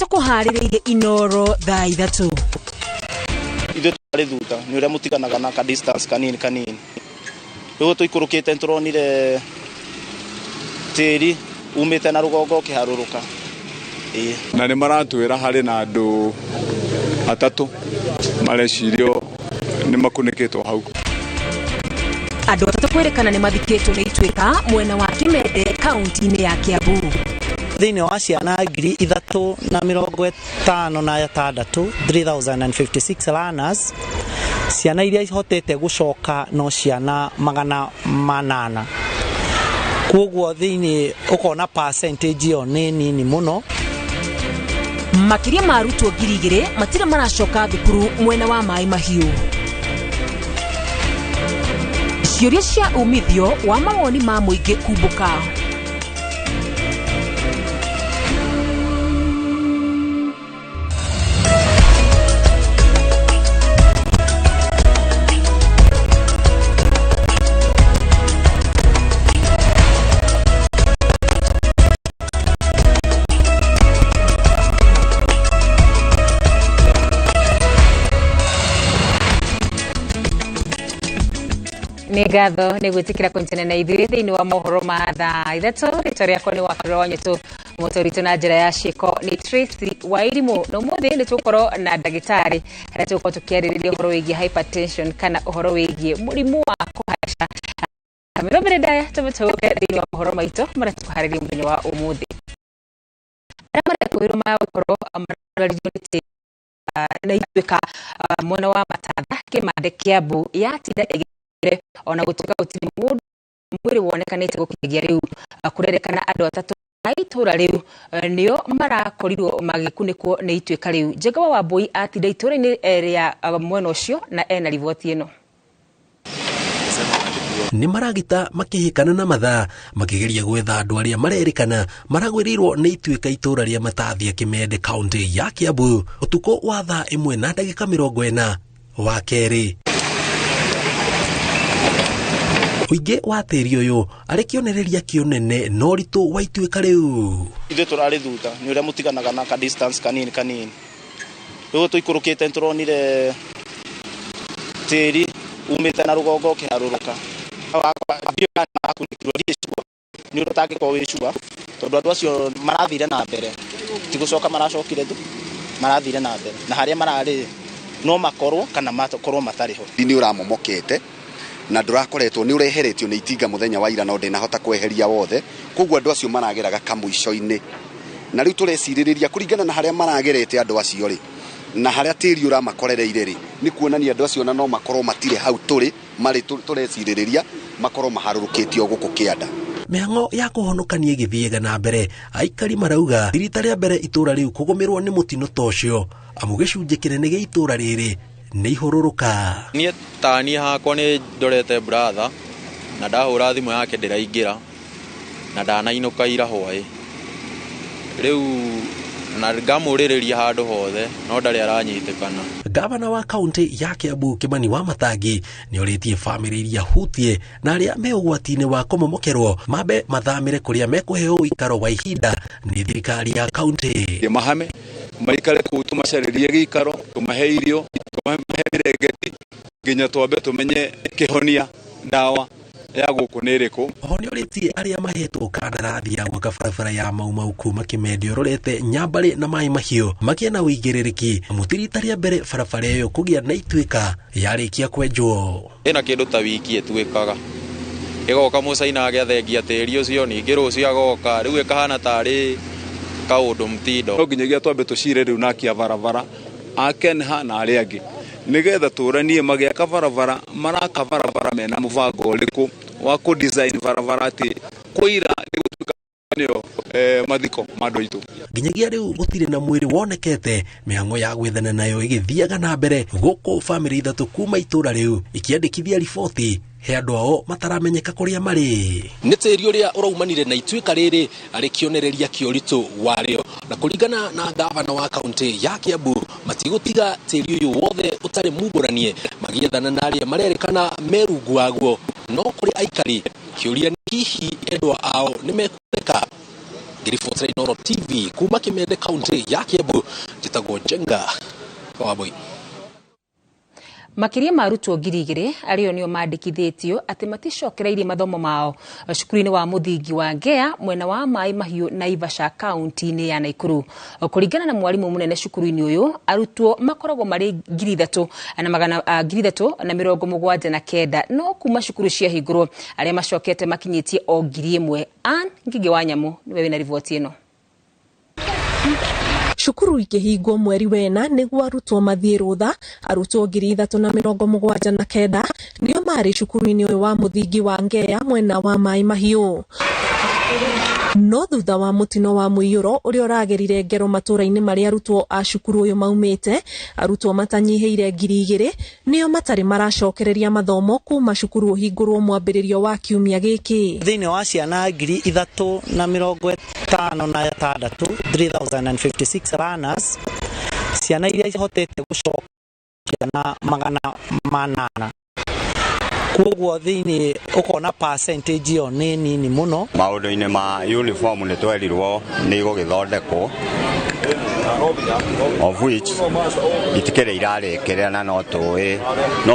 kuhaririire Inoro thaa 3. Ithe twari thuta ni uria mutiganaga na ka distance kanini riu tuikurukite nturonire tiri umite na rugongo kiharuruka na ni maratwira hari na andu atatu marecirio ni makunikitwo hau. Andu atatu kwerekana ni mathikitwo ni Ituika mwena wa Kimende kaunti-ini ya Kiambu. Thiini wa ciana 3,556 learners ciana iria ihotete gucoka no ciana 800. Kuoguo thiini ukona percentage yo ni nini muno. Makiria marutwo 2,000 matire maracoka thukuru mwena wa Mai Mahiu. Ciuria cia umithio wa mawoni ma muingi kumbuka. Ngatho ni gwitikira kuntene na ithuĩ thiini wa mohoro ma thaa 3. Rĩtwa rĩakwa nĩ Wakorwo Nyũtũ, mũtũritũ na njĩra ya ciĩko ni Tracy Wairimu. Na ũmũthĩ nĩ tũkorwo na ndagĩtarĩ harĩa tũkorwo tũkĩarĩrĩria ũhoro wĩgiĩ hypertension kana ũhoro wĩgiĩ mũrimũ wa kũhaica. Kamĩrũmĩrĩ ndaya tũmũtũke thiini wa mohoro maitũ marĩa tũkũharĩria mũthenya wa ũmũthĩ. Arĩa marekũĩrwo magũkorwo mararĩrio nĩ na Ituĩka mwena wa Matatha Kĩmande Kiambu yatinda ona gutuka gutiri mundu mwiri wonekanite gukinyagia riu kurerekana andu atatu aitura riu nio marakorirwo magikunikwo ni Ituĩka riu. Njenga wa Wambui atinda itura-ini ria mwena ucio na ena riboti ino. Ni maragita makihikana na mathaa makigeria gwetha andu aria marerikana maragwirirwo ni Ituĩka itura ria Matatha Kĩmende kaunti ya Kiambu utuko wa thaa 1:40 wa keri. Uige wa tĩri ũyũ arĩ kĩonereria kĩonene no ritũ wa Ituĩka rĩu. Ithe turari thuta ni uria mutiganaga na ka distance kanini riu tuikurukite nturonire tĩri umite na rugongo kiharuruka ni urutake kwa wicua tondu andu acio marathire na mbere tigucoka maracokire tu marathire na mbere na haria marari no makorwo kana makorwo matariho ni uramomokete na ndurakoretwo ni ureheretio ni itinga muthenya wa ira no ndinahota kweheria wothe koguo andu acio marageraga kamuico-ini na riu tureciririria kuringana na haria maragerete andu acio ri na haria tiri uramakorereire ri ni kuonania andu acio na no makorwo matire hau turi mari tureciririria makorwo maharurukitio guku kianda. Mĩhang'o ya kũhonokania ĩgĩthiaga na mbere, aikari marauga rita rĩa mbere itũra rĩu kũgũmĩrwo nĩ mũtino tocio amu gĩcunjĩ kĩnene gĩa itũra rĩrĩ nĩ ihũrũrũka. Niĩ tani hakwa nĩ ndorete brother na ndahũra thimũ yake ndĩraingĩra na ndanainũka ira hwaĩ rĩu na ngamũrĩrĩria handũ hothe no ndarĩ aranyitĩkana. Gavana wa kaunti ya Kiambu Kimani wa Matangi nĩ orĩtie bamĩrĩ iria hutie na arĩa me ũgwati-inĩ wa kũmomokerwo mambe mathamĩre kũrĩa mekũheo ũikaro wa ihinda nĩ thirikari ya kaunti. Mahame maikare kũu tũmacarĩrie gĩikaro tũmahe irio tũmahe rĩngeti nginya twambe tũmenye kĩhonia ndawa ya gũkũ nĩ ĩrĩkũ. Oho nĩ orĩtie arĩa mahetwo kandarathi ya gwaka barabara ya Mau kuma Kimende ũrorete Nyambarĩ na Mai Mahiũ magĩe na ũigĩrĩrĩki mũtirita rĩa mbere barabara ĩyo kũgĩa na Ituĩka yarĩkia kwenjwo. Ĩna kĩndũ ta wiki ĩtuĩkaga ĩgoka mũcaina agĩathengia tĩri ũcio ningĩ rũciũ agoka rĩu ĩkahana tarĩ kaũndũ mtindo. No nginyagia twambe tũcire rĩu na akia barabara akenha na arĩa angĩ nigetha tũranie magĩaka barabara maraka barabara mena mũbango ũrĩkũ wa ku design barabara ati kuira gũtuĩka nĩyo mathiko mandũ itu. Nginyagia rĩu gũtirĩ na mwĩrĩ wonekete, mĩhang'o ya gwethana nayo ĩgĩthiaga na mbere gũkũ bamĩrĩ ithatũ kuma itũra rĩu ikĩandĩkithia riboti he andũ ao mataramenyeka kũrĩa marĩ. Nĩ tĩri ũrĩa ũraumanire na Ituĩka rĩrĩ arĩ kĩonereria kĩũritũ warĩo na kũringana na gavana wa kaunti ya Kiambu matigũtiga tĩri ũyũ wothe ũtarĩ mumbũranie magĩethana na arĩa marerĩkana merungu waguo no kũrĩ aikari kĩũria hihi endwa ao nĩ mekũreka. ngiribotera Inooro TV kuma Kimende County ya Kiambu njitagwo Njenga Waboi. Makiria marutwo 2,000 ario nio mandikithitio ati maticokereirie mathomo mao cukuru-ini wa muthingi wa Ngea mwena wa Mai Mahiu Naivasha kaunti-ini ya Naikuru. Kuringana na mwarimu munene cukuru-ini uyu, arutwo makoragwo mari 3,379 no kuma cukuru cia hingurwo aria macokete makinyitie o 1,000. Ngige wa Nyamu niwe wina riboti ino. Cukuru ikihingwo mweri wena niguo arutwo mathie rutha. Arutwo 379 nio mari cukuru-ini uyu wa muthingi wa Ngea mwena wa Mai Mahiu. No thutha wa mutino wa muiyuro uria uragerire ngero matura-ini maria arutwo a cukuru uyu maumite, arutwo matanyihiire 2,000 nio matari maracokereria mathomo kuma cukuru uhingurwo mwambiririo wa kiumia giki. Thiini wa ciana 356 3056 learners, ciana iria ihotete gucoka ciana 800. Kuguo thiini ukona percentage yo ni nini muno. Maundu-ini ma uniform ni twerirwo ni igugithondekwo, of which itikire irarikire na no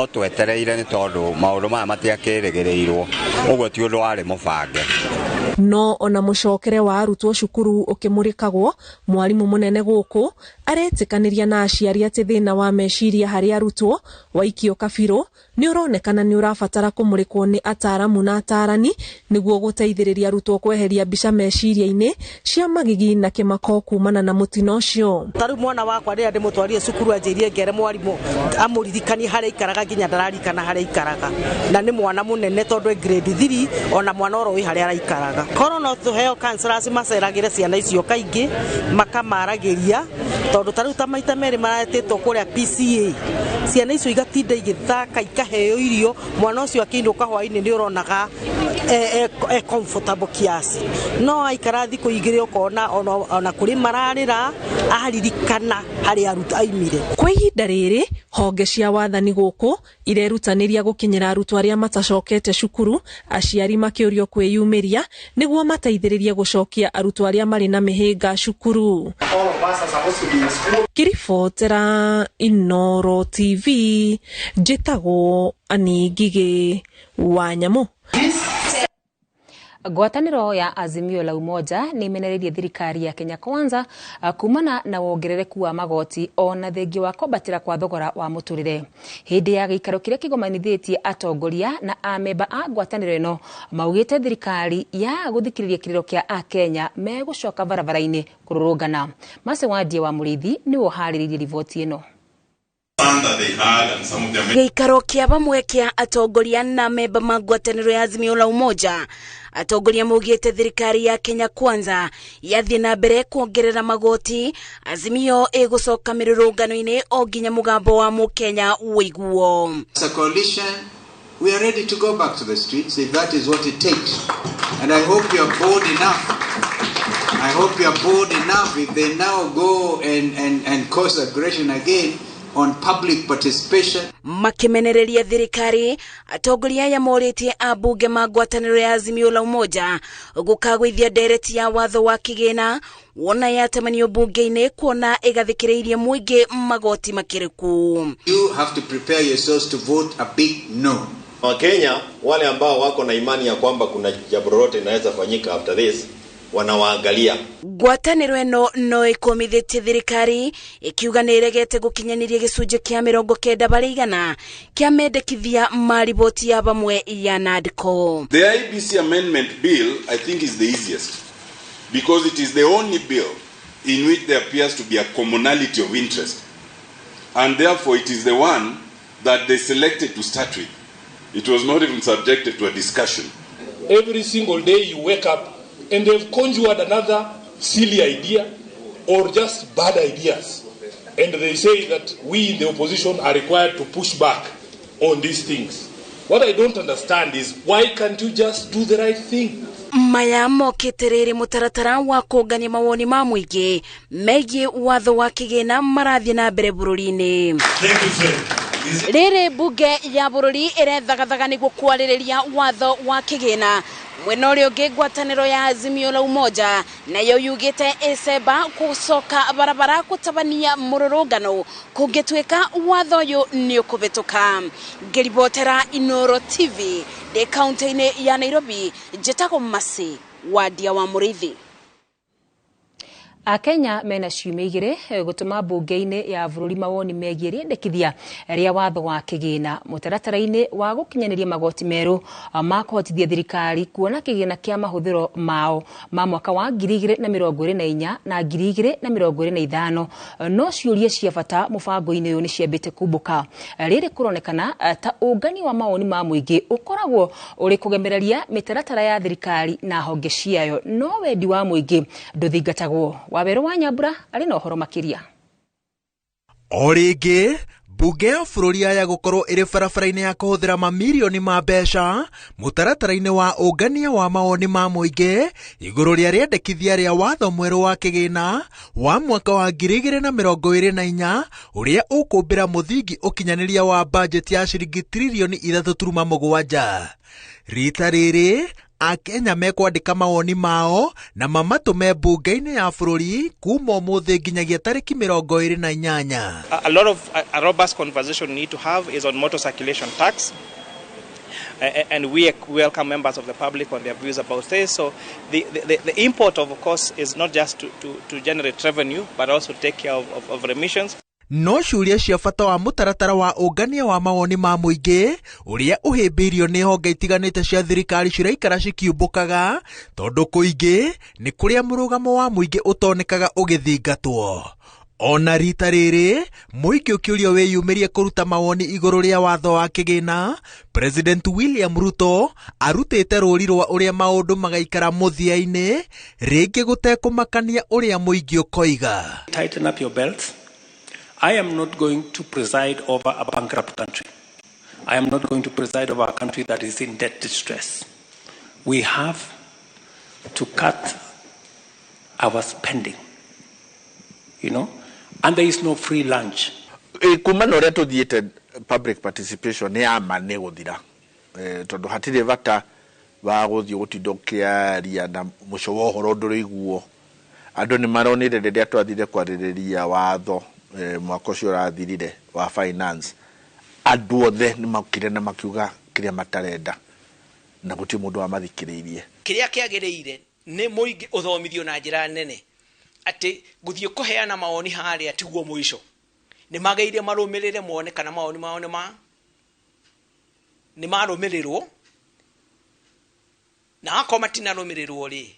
twetereire ni tondu maundu maya matiakirigirirwo, uguo ti undu wari mubange. No ona mucokere wa arutwo cukuru ukimurikagwo, mwarimu munene guku aretikaniria na aciari ati thina wa meciria hari arutwo waikio kabiro ni uronekana ni urabatara kumurikwo ni ataramu na atarani niguo guteithiriria arutwo kweheria mbica meciria-ini cia magigi na kimako kumana na mutino ucio. Taru mwana wakwa ria ndimutwarie cukuru anjirie ngere mwarimu amuririkani haria ikaraga nginya ndararikana haria ikaraga, na ni mwana munene tondu grade 3 ona mwana oro wi haria araikaraga. Koro no tuheo counselors maceragire ciana icio kaingi makamaragiria tondu taru ta maita meri maratitwo kuria PCA, ciana icio igatinda igithaka ikaheo irio, mwana ucio akinduka hwaini ni uronaga comfortable kiasi. No aikara thiku igire ukona ona kuri mararira aririkana hari aruta aimire. Kwa ihinda riri honge cia wathani guku irerutaniria gukinyira arutwo aria matacokete cukuru, aciari makiurio kwiyumiria niguo mateithiririe gucokia arutwo aria mari na mihinga cukuru. Kiribotera Inooro TV njitagwo Ngige wa Nyamu. Ngwataniro ya Azimio la Umoja ni imenereirie thirikari ya Kenya Kwanza kumana na wongerereku wa magoti ona thengi wa kombatira kwa thogora wa muturire. Hindi ya gikaro kiria kigomanithitie atongoria na amemba a ngwataniro ino maugite thirikari ya guthikiriria kiriro kia a Kenya megucoka barabara-ini kururungana. Mase Wadie wa Murithi ni wohariririe riboti ino. Gikaro kia bamwe kia atongoria na amemba ma ngwataniro ya Azimio la Umoja, atongoria maugite thirikari ya Kenya Kwanza yathie na mbere kuongerera magoti, Azimio igucoka mirurungano-ini o nginya mugambo wa mukenya wiguo. As a coalition, we are ready to go back to the streets if that is what it takes, and I hope you are bold enough. I hope you are bold enough if they now go and cause aggression again on public participation. Makimenereria thirikari, atongoria ya moritie abunge ma ngwataniro ya Azimio la Umoja gukagwithia ndereti ya watho wa kigina wona yatamanio bunge-ini kuona igathikiriirie muingi magoti makiriku. You have to prepare yourselves to vote a big no. Wakenya wale ambao wako na imani ya kwamba kuna jambo lolote linaweza fanyika after this wanawaangalia. Ngwataniro eno no ikomithitie thirikari ikiuga ni iregete gukinyaniria gicunje kia 90% kia mendekithia mariboti ya bamwe ya NADCO. The IEBC amendment bill I think is the easiest because it is the only bill in which there appears to be a commonality of interest, and therefore it is the one that they selected to start with. It was not even subjected to a discussion. Every single day you wake up and they've conjured another silly idea or just bad ideas, and they say that we in the opposition are required to push back on these things. What I don't understand is why can't you just do the right thing? Maya mokiterere mutaratara wa kugania mawoni ma muingi megie watho wa kigina marathie na mbere bururi-ini. Riri bunge ya bururi irethagathaga niguo kwaririria watho wa kigina mwena uria ungi ngwataniro ya Azimio la Umoja nayo yugite icemba gucoka barabara gutabania mururungano kungituika watho uyu ni ukubituka. Ngiribotera Inoro TV de county-ini ya Nairobi, njetago Masi Wadia wa Murithi. Akenya mena ciumia igire gutuma bunge-ini ya bururi mawoni megie riendekithia ria watho wa kigina mutaratara-ini wa gukinyaniria magoti meru ma kuhotithia thirikari kuona kigina kia mahuthiro mao ma mwaka wa 2024 na 2025 no ciuria cia bata mubango-ini uyu ni ciambite kumbuka. Riri kuronekana ta ungani wa mawoni ma muingi ukoragwo uri kugemereria mitaratara ya thirikari na honge ciayo no wendi wa muingi nduthingatagwo. Waberu wa Nyambura ari na uhoro makiria. Origi bunge ya bururi ya gukorwo iri barabara-ini ya kuhuthira mamirioni ma mbeca mutaratara-ini wa ungania wa mawoni ma muingi iguru ria riendekithia ria watho mweru wa kigina wa mwaka wa 2024 uria ukumbira muthingi ukinyaniria wa budget ya ciringi trilioni 3.7. Rita riri Akenya mekwandika mawoni mao na mamatume bunge-ini ya bururi kuma umuthi nginyagia tariki 28. A lot of a robust conversation we need to have is on motor circulation tax. And we welcome members of the public on their views about this. So the import of course is not just to generate revenue but also take care of remissions. No ciuria cia bata wa mutaratara wa ungania wa mawoni ma muingi uria uhimbirio ni honge itiganite cia thirikari ciraikara cikiumbukaga tondu kuingi ni kuria murugamo wa muingi utonekaga ugithingatwo. Ona rita riri muingi ukiurio wiyumirie kuruta mawoni iguru ria watho wa kigina, President William Ruto arutite ruri rwa uria maundu magaikara muthia-ini ringi gutekumakania uria muingi ukoiga. Tighten up your belts. I am not going to preside over a bankrupt country. I am not going to preside over a country that is in debt distress. We have to cut our spending, and there is no free lunch. Kumana uria tuthiite public participation ni ama ni guthira tondu hatire vata va guthii gutindokia ria na muco wa uhoro nduriguo andu ni maronire riria twathire kwaririria watho mwaka ucio urathirire wa finance andu othe ni makire na makiuga kiria matarenda na guti mundu wa mathikiririe kiria kiagiriire ni muingi uthomithio na njira nene ati guthii kuheana mawoni haria tiguo mwisho ni magaire marumirire muone kana mawoni mao ni marumirirwo na ako matinarumirirwo ri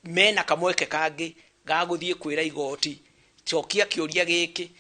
mena kamweke kangi ga guthii kwira igoti chokia kiuria giki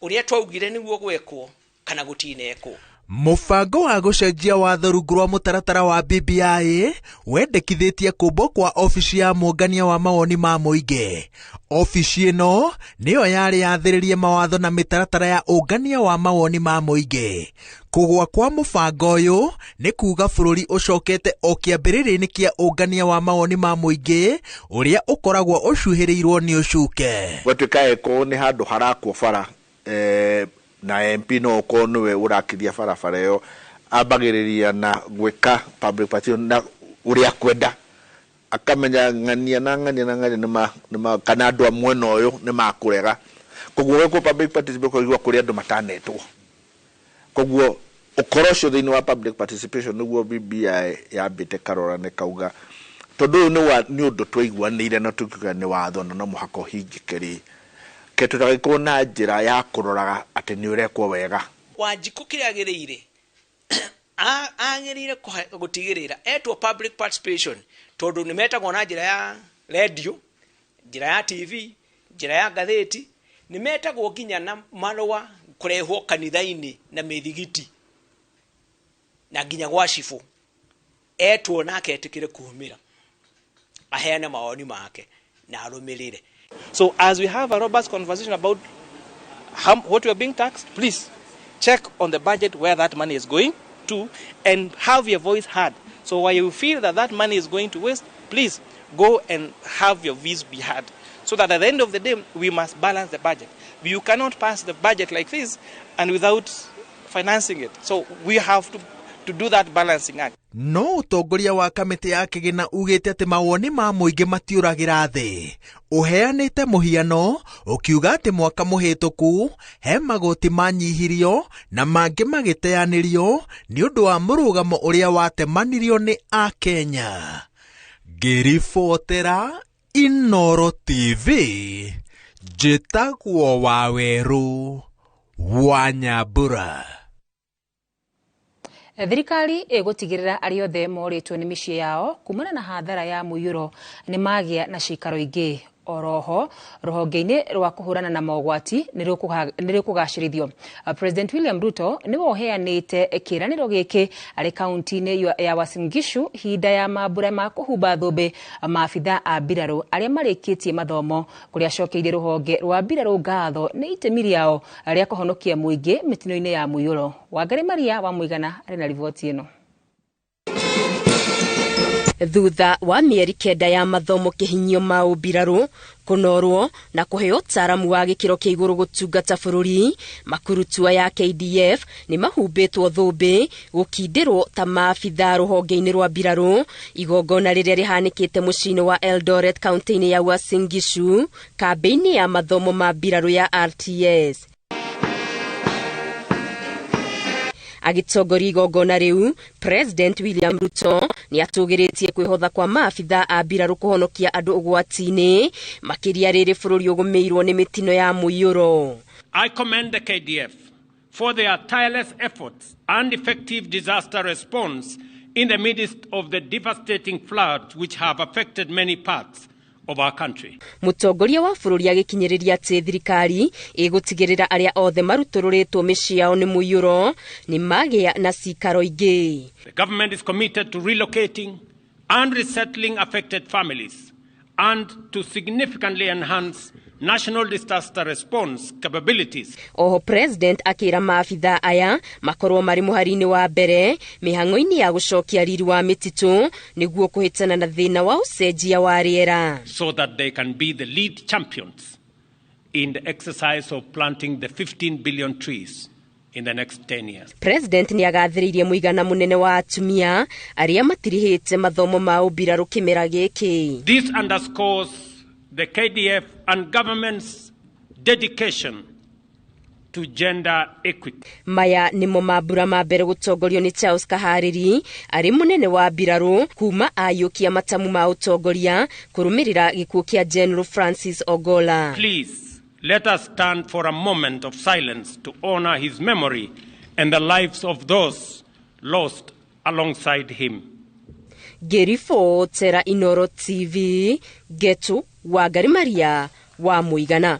uria twaugire niguo gwekwo kana gutinekwo. Mubango wa gucenjia watho rungu rwa mutaratara wa BBI wendekithitie kumbo kwa ofisi ya muungania wa mawoni ma muingi. Ofisi ino niyo yari yathiririe mawatho na mitaratara ya ungania wa mawoni ma muingi. Kugwa kwa mubango uyu ni kuga bururi ucokete o kiambiriria-ini kia ungania wa mawoni ma muingi uria ukoragwo ucuhirirwo ni ucuke. Gwatuika eko ni handu harakwo bara na MP no ko niwe urakithia barabara yo ambagiriria na gwika public participation na uria kwenda akamenya ng'ania nima kana andu amwe noyo ni makurega koguo ko public participation ko kuri andu matanetwo koguo ukorocio thini wa public participation niguo BBI yambite karora ne kauga tondu ni undu twaiguanire na tukiuga ni watho na no muhako hingikiri ketutagiko na njira ya kuroraga ati ni urekwo wega. Wanjiku kiriagiriire agiriire gutigirira etwo public participation tondu ni metagwo na njira ya radio, njira ya TV, njira ya gatheti, ni metagwo nginya na marua kurehwo kanitha-ini na mithigiti na nginya gwa cifu etwo nake etikire kuumira aheane mawoni make na arumirire. So as we have a robust conversation about what we are being taxed, please check on the budget where that money is going to and have your voice heard. So while you feel that money is going to waste, please go and have your voice be heard. So that at the end of the day, we must balance the budget. You cannot pass the budget like this and without financing it. So we have to to do that balancing act. No utongoria wa kamiti ya kigina ugite ati mawoni ma muingi matiuragira thi. Uheanite muhiano ukiuga ati mwaka muhituku he magoti manyihirio na mangi magiteanirio ni undu wa murugamo uria watemanirio ni a Kenya. Ngiribotera Inooro TV, njĩtagwo Waweru wa Nyambura. Thirikari ĩgũtigĩrĩra arĩa othe morĩtwo nĩ mĩciĩ yao kumana na hathara ya mũiyũro nĩ magĩa na cikaro ingĩ. Oroho ruhonge-inĩ rwa kuhurana na mogwati nĩ rũkũgacĩrithio. President William Ruto nĩ woheanĩte kĩranĩro gĩkĩ arĩ kaunti-inĩ ya Uasin Gishu hinda ya mambura ma kũhumba thũmbĩ maabitha a mbirarũ arĩa marĩkĩtie mathomo kũrĩa acokeirie rũhonge rwa mbirarũ ngatho nĩ itemi rĩao rĩa kũhonokia mũingĩ mĩtino-inĩ ya mũiyũro. Wangari Maria wa Mũigana arĩ na riboti ĩno. Thutha wa mĩeri kenda ya mathomo kĩhinyio ma ũmbirarũ kũnorwo na kũheo ũtaaramu wa gĩkĩro kĩa igũrũ gũtungata bũrũri, makurutua ya KDF nĩ mahumbĩtwo thũmbĩ gũkindĩrwo ta maabitha rũhonge-inĩ rwa mbirarũ. Igongona rĩrĩa rĩhanĩkĩte mũciĩ-inĩ wa Eldoret kaunti-inĩ ya Uasin Gishu, kambĩ-inĩ ya mathomo ma mbirarũ ya RTS. Agitongoria igongona riu, President William Ruto ni atũgĩrĩtie kwĩhotha kwa maabitha a mbirarũ kũhonokia andũ ũgwati-inĩ makĩria rĩrĩ bũrũri ũgũmĩirwo nĩ mĩtino ya mũiyũro. I commend the KDF for their tireless efforts and effective disaster response in the midst of the devastating floods which have affected many parts of our country. Mũtongoria wa bũrũri agĩkinyĩrĩria atĩ thirikari ĩgũtigĩrĩra arĩa othe marutũrũrĩtwo mĩciĩ yao nĩ mũiyũro nĩ magĩa na cikaro ingĩ. The government is committed to relocating and resettling affected families and to significantly enhance national disaster response capabilities. Oho President akĩra maabitha aya makorwo marĩ mũhari-inĩ wa mbere mĩhang'o-inĩ ya gũcokia riri wa mĩtitũ nĩguo kũhĩtana na thĩna wa ũcenjia wa rĩera. So that they can be the lead champions in the exercise of planting the 15 billion trees in the next 10 years. President ni agathĩrĩirie mũigana mũnene wa atumia arĩa matirihĩte mathomo ma ũmbirarũ kĩmera gĩkĩ. This underscores the KDF and government's dedication to gender equity. Maya nimo mambura ma mbere gũtongorio ni Charles Kahariri arĩ mũnene wa mbirarũ kuma ayũkia matamu ma ũtongoria kũrũmĩrĩra gĩkuũ kĩa General Francis Ogola. Please let us stand for a moment of silence to honor his memory and the lives of those lost alongside him. Ngĩribotera Inooro TV, Getu Wangari Maria wa Mũigana.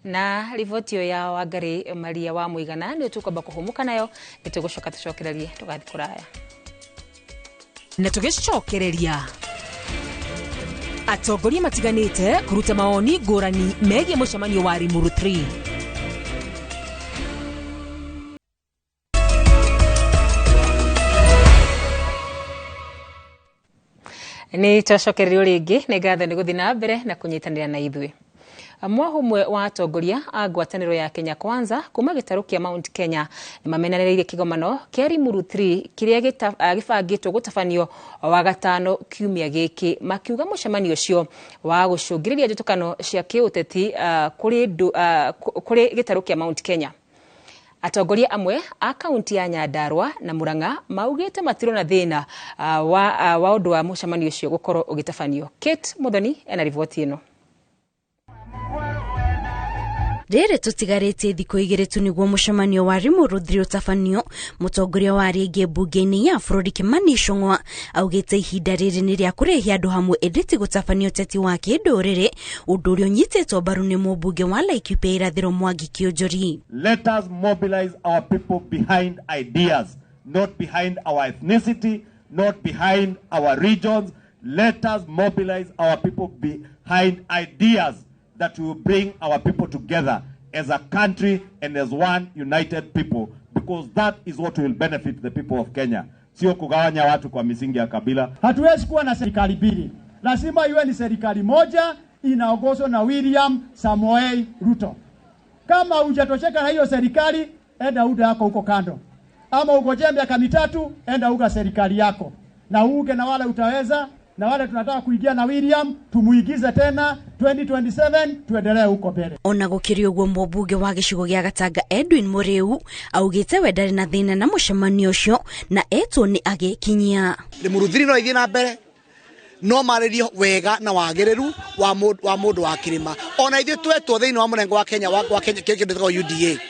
Na riboti ya Wangari Maria wa Mũigana nĩ tũkwamba kũhũmũka nayo nĩtũgũcoka tũcokererie tũgathiĩ kũraya. Na tũgĩcokereria atongoria matiganĩte kũruta maoni ngũrani megiĩ mũcemanio wa Limuru 3. Nĩ tũcokererio rĩngĩ nĩ ngatho nĩ gũthiĩ na mbere na kũnyitanĩra na ithuĩ. Mwahumwe wa atongoria a ngwatanĩro ya Kenya Kwanza kuma gĩtarũ kĩa Mount Kenya nĩ mamenereire kĩgomano kĩa Limuru 3 kĩrĩa gĩbangĩtwo gũtabanio wa gatano kiumia gĩkĩ, makiuga mũcemanio ũcio wa gũcũngĩrĩria njũtũkano cia kĩũteti kũrĩ gĩtarũ kĩa Mount Kenya. Atongoria amwe a kaunti ya Nyandarua na Murang'a maugĩte matirona thĩna wa ũndũ wa mũcemanio ũcio gũkorwo ũgĩtabanio. Kate Muthoni ena riboti ĩno. Rĩrĩ tũtigarĩtie thikũ igĩrĩ tu nĩguo mũcemanio wa Limuru 3 ũtabanio, mũtongoria wa rĩngĩ mbunge-inĩ ya bũrũri Kimani Ichung'wa augĩte ihinda rĩrĩ nĩ rĩa kũrehe andũ hamwe ĩndĩ gũtabanio ũteti wa kĩndũrĩrĩ, ũndũ ũrĩa ũnyitĩtwo mbaru nĩ mũmbunge wa Laikipia irathĩro Mwangi Kĩũnjũri. Let us mobilize our people behind ideas, not behind our ethnicity, not behind our regions. Let us mobilize our people behind ideas that will bring our people together as a country and as one united people, because that is what will benefit the people of Kenya. Sio kugawanya watu kwa misingi ya kabila. Hatuwezi kuwa na serikali mbili. Lazima iwe ni serikali moja inaongozwa na William Samoei Ruto. Kama hujatosheka na hiyo serikali, enda uda yako huko kando. ama ungojee miaka mitatu, enda uga serikali yako. Na uuge na wale utaweza, na wale tunataka kuingia na William, tumuigize tena 2027 tuendelee huko mbele. Ona gukirio guo mbunge wa gicigo gia Gatanga Edwin Muriu augite we ndari na thina na mucemanio ucio na etwo ni agikinyia. Ni muruthiri no ithie na mbere no maririo wega na wagiriru wa mundu wa kirima. Ona ithie twetwo thiini wa murengo wa Kenya wa Kenya kigitego UDA.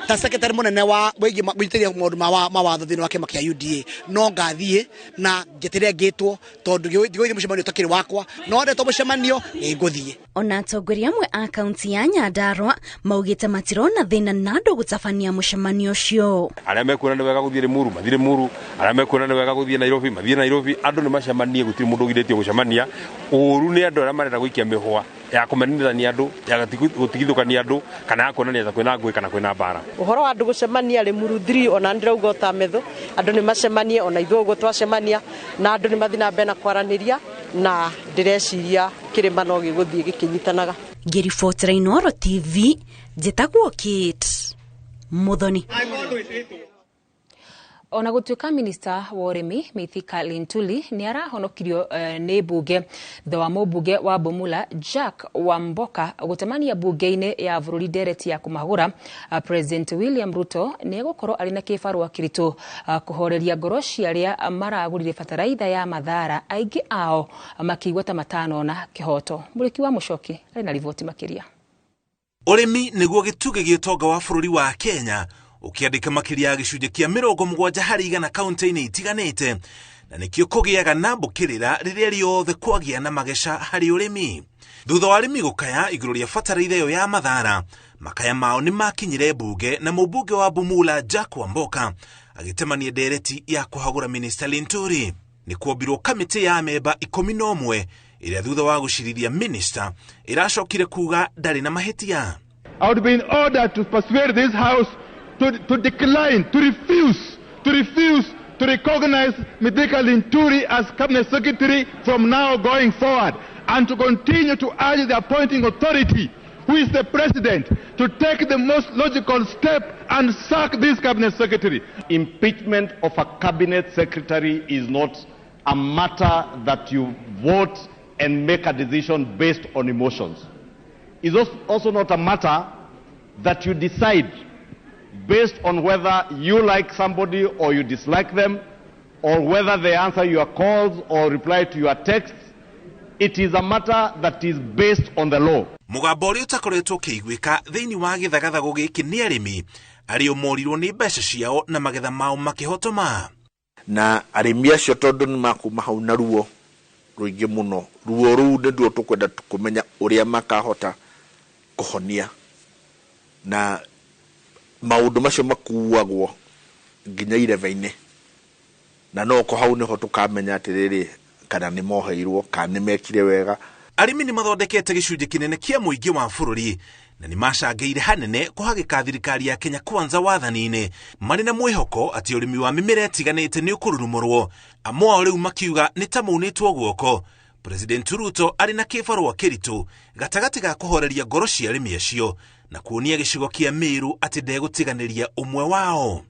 Ta secretary munene wa wigi gwitiria maundu ma watho thiini wa kema kia UDA no ngathie na ngetiria ngitwo tondu ndigoi mucemanio takiri wakwa no ndeto mucemanio nguthie. Ona atongoria amwe a kaunti ya Nyandarua maugite matirona thina na andu gutabania mucemanio ucio. Aria mekuona ni wega guthie Limuru mathire Limuru, aria mekuona ni wega guthie Nairobi mathie Nairobi. Andu ni macemanie gutiri mundu giretio gucemania. Uru ni andu aria marenda guikia mihwa ya kumenithania andu ya gutigithukania andu kana ya kuonania ta kwina ngui kana kwina bara. Uhoro wa andu gucemania Limuru 3 ona ndirauga ta metho andu ni macemanie ona ithuguo twacemania na andu ni mathina bena kwaraniria na ndireciria kirima no giguthie gikinyitanaga. Ngiribotera Inooro TV njitagwo Kate Muthoni. Ona gutuika minista wa urimi Mithika Lintuli ni arahonokirio ni bunge thutha wa mubunge wa Bumula Jack Wamboka gutemania bunge-ini ya bururi ndereti ya kumagura. President William Ruto ni gukorwo ari na kibarua kiritu kuhoreria ngoro cia aria maragurire fataraitha ya Mathara, aingi ao makiigwata matano na kihoto. Muliki wa Mucoki ari na riboti makiria. Urimi niguo gituge giotonga wa bururi wa Kenya ukiandika makiria ya gicunje kia 70% kaunti-ini itiganite na nikio kugiaga na mbukirira riria riothe kwagia na magesha hari urimi. Thutha wa arimi gukaya iguru ria fataraitha yo ya Mathara, makaya mao ni makinyire bunge na mubunge wa Bumula Jack Wamboka agitemania ndereti ya kuhagura Minister Linturi. Ni kuombirwo kamiti ya amemba 11 iria thutha wa gucirithia minister iracokire kuga ndari na mahitia. I would be in order to persuade this house to decline, to refuse to recognize Mithika Linturi as Cabinet Secretary from now going forward, and to continue to urge the appointing authority, who is the President, to take the most logical step and sack this Cabinet Secretary. Impeachment of a Cabinet Secretary is not a matter that you vote and make a decision based on emotions. It's also not a matter that you decide based on whether you like somebody or you dislike them, or whether they answer your calls or reply to your texts. It is a matter that is based on the law. Mugambo uri utakoretwo kiigwika thiini wa githagathago giki ni arimi ario morirwo ni mbeca ciao na magetha mao makihotoma. Na arimi acio tondu ni makuma hau na ruo ruingi muno, ruo ru ndio tukwenda kumenya uria makahota kuhonia na maundu macio makuagwo nginya ireve-ini na no ko hau niho tukamenya atiriri kana ni moheirwo kana ni mekire wega. Arimi ni mathondekete gicunje kinene kia muingi wa bururi na ni macangeire hanene kuhagika thirikari ya Kenya Kwanza wathani-ini mari na mwihoko ati urimi wa mimera itiganite ni ukururumurwo. Amwe riu makiuga ni ta munitwo guoko. President Ruto ari na kibarua kiritu gatagati ga kuhoreria ngoro cia arimi acio na kuonia gicigo kia Meru ati ndegutiganiria umwe wao.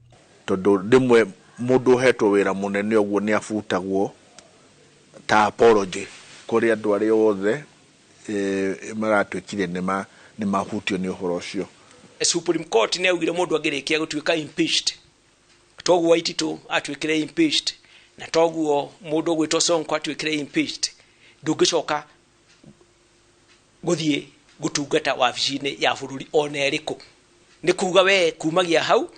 Tondu ndimwe mundu hetwo wira munene oguo ni afutagwo ta apology kuri andu aria othe maratwikire ni mahutio ni uhoro ucio. Supreme Court ni augire mundu agirikia gutuika impeached, toguo Waititu atwikire impeached na toguo mundu gwitwo Sonko atwikire impeached, ndungicoka guthie gutungata wabici-ini ya bururi ona eriku. Ni kuga we kumagia hau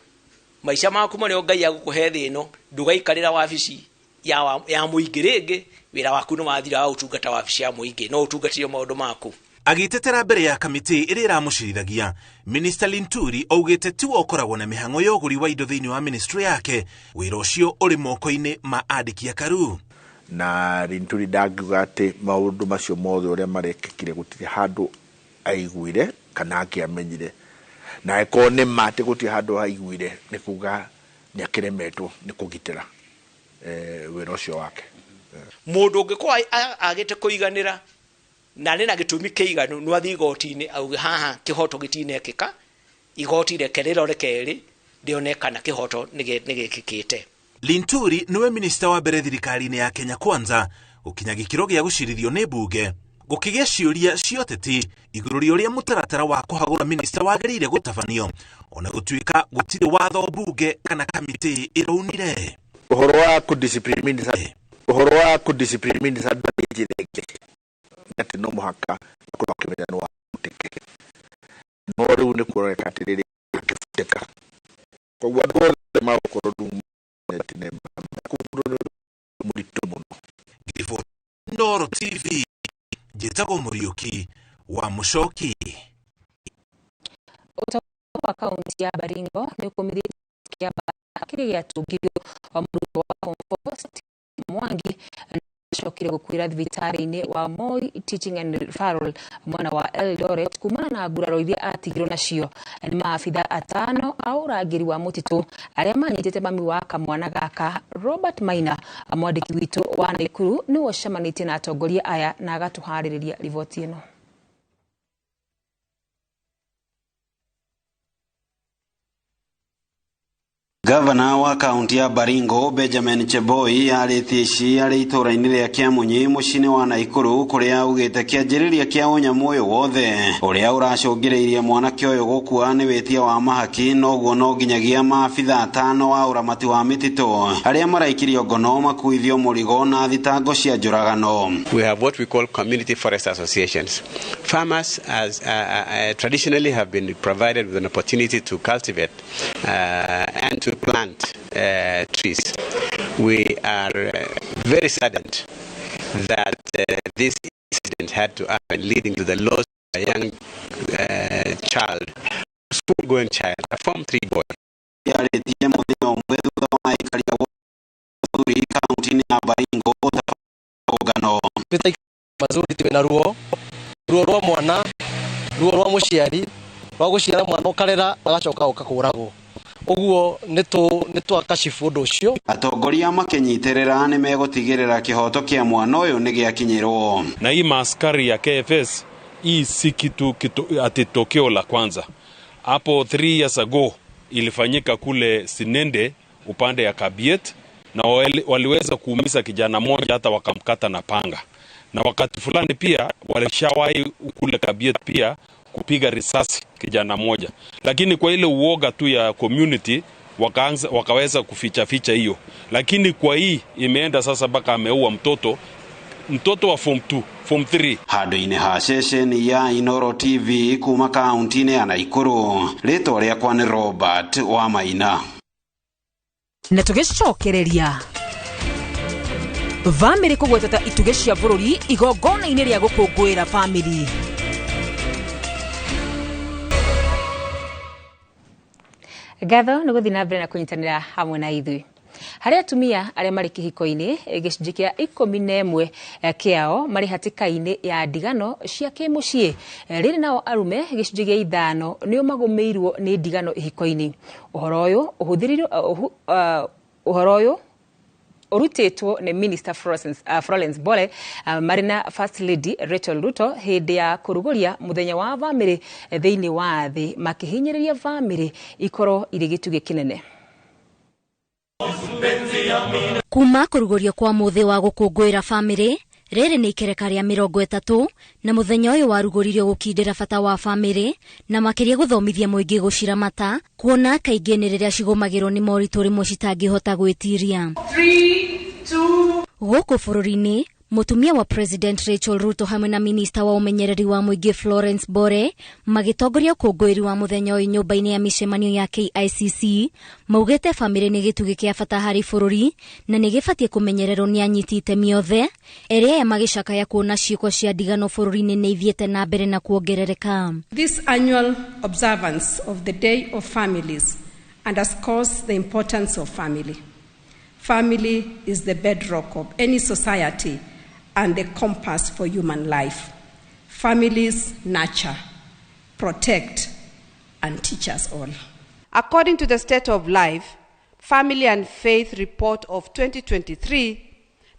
maisha maku manio Ngai agukuhe thino ndugaikarira wabici ya muingi ringi, wira waku no wathira wa utungata wabici ya muingi no utungatire maundu maku. Agitetera mbere ya kamiti iri iramucirithagia, Minister Linturi augite tu okoragwo na mihango ya uguri wa indo thiini wa ministry yake, wira ucio uri moko-ini ma andiki akaru. Na Linturi ndagiuga ati maundu macio mothe uria marekekire gutire handu aiguire kana akiamenyire, na eko ni mate gutire handu aiguire ni kuga ni akiremetwo ni kugitira wira ucio wake. Mundu ngikwa agite kuiganira na nina gitumi kiiganu no athi igoti-ini auge haha kihoto gitinekeka igoti rekerero rekeri ndionekana kihoto nigikikite. Linturi niwe minista wa mbere thirikari-inĩ ya Kenya Kwanza gukinya gikiro gia gucirithio ni mbunge gukigia ciuria cioteti iguru ria uria mutaratara wa kuhagura minista wagirire gutafanio ona gutuika gutire watho mbunge kana kamiti iraunire. Uhoro wa kudiscipline minista ndijithenge ati no muhaka kuno kimenyano wa muteke no riu ni kuroneka ati riri akifuteka kwa wadu ma ukoro dum ati Gifo Ndoro TV Jetago Muriuki wa Mushoki. Utawala wa kaunti ya Baringo ni kumidhikia akili ya tugio wa mruto wa Compost Mwangi shokire gukwira thibitari-ini wa Moi Teaching and Referral mwana wa Eldoret kumana na nguraro iria atigirwo nacio ni maabitha atano au rangiri wa mutitu aria manyitite mami wa kamwana gaka. Robert Maina mwandiki witu wa Naikuru ni wacemanitie na atongoria aya na agatuhaririria riboti ino. Gavana wa kaunti ya Baringo Benjamin Cheboi aritici ari itura-ini ria Kiamunyi mucini wa Naikuru kuria ugite kianjiriria kia unyamuyo wothe uria uracungireirie mwanake uyu gukua ni witia wa mahaki noguo no nginyagia maabitha atano wa uramati wa mititu aria maraikirio ngono makuithio murigo na thitango cia njuragano. We have what we call community forest associations. Farmers traditionally have been provided with an opportunity to cultivate and to plant trees. We are very saddened that this incident had to happen, leading to the loss of a young child, a school-going child, a Form 3 boy. Mazuri tibena ruo rwa mwana ruo rwa muciari rwa guciara mwana ukarera agacoka ukakurago uguo nitu akashifu undu ucio. Atongoria makenyitirira ni megutigirira kihoto kia mwana uyu ni giakinyirwo. Na hii maaskari ya KFS hii si kitu ati tokeo la kwanza. Hapo 3 years ago ilifanyika kule Sinende upande ya Kabiet na waliweza kuumiza kijana mmoja hata wakamkata na panga. Na wakati fulani pia walishawahi kule Kabiet pia kupiga risasi kijana mmoja. Lakini kwa ile uoga tu ya community wakaweza kuficha hiyo. Lakini kwa hii imeenda sasa mpaka ameua mtoto wa Form 2, Form 3. Hado-ini ha ceceni ya Inoro TV kuma kaunti-ini ya Naikuru. Rĩtwa rĩakwa nĩ Robert wa Maina. Na tugicokereria family kugwetata ituge cia bururi igongona-ini ria gukungwira family. Gatho ni guthina mbere na kunyitanira hamwe na ithui. Haria atumia aria mari kihiko-ini gicunji kia 11 kiao mari hatika-ini ya ndigano cia kimucii riri nao arume gicunji gia 5 nio magumeirwo ni ndigano ihiko-ini. Uhoro uyu urutitwo ni Minister Florence Bole marina First Lady Rachel Ruto hindi ya kuruguria muthenya wa family thiini wa thi makihinyiriria family ikoro iri gituge kinene. Kuma kuruguria kwa muthi wa gukungwira family riri ni ikereka ria 30 na muthenya uyu waruguririo gukindira bata wa family na makiria guthomithia muingi gucira mata kuona kaingi ni riria cigumagirwo ni moritu rimwe citangihota gwitiria. 3 2 guku bururi-ini mutumia wa President Rachel Ruto hamwe na minister wa umenyereri wa muingi Florence Bore magitongoria ukungwiri wa muthenya uyu nyumba-ini ya micemanio ya KICC maugite family ni gitugi kia bata hari bururi na ni gibatie kumenyererwo ni anyiti itemi othe eria magicakaya kuona ciiko cia ndigano bururi-ini ni ithiete na mbere na kuongerereka. This annual observance of the Day of Families underscores the importance of family. Family is the bedrock of any society and the compass for human life. Families nurture, protect, and teach us all. According to the State of Life, Family and Faith Report of 2023,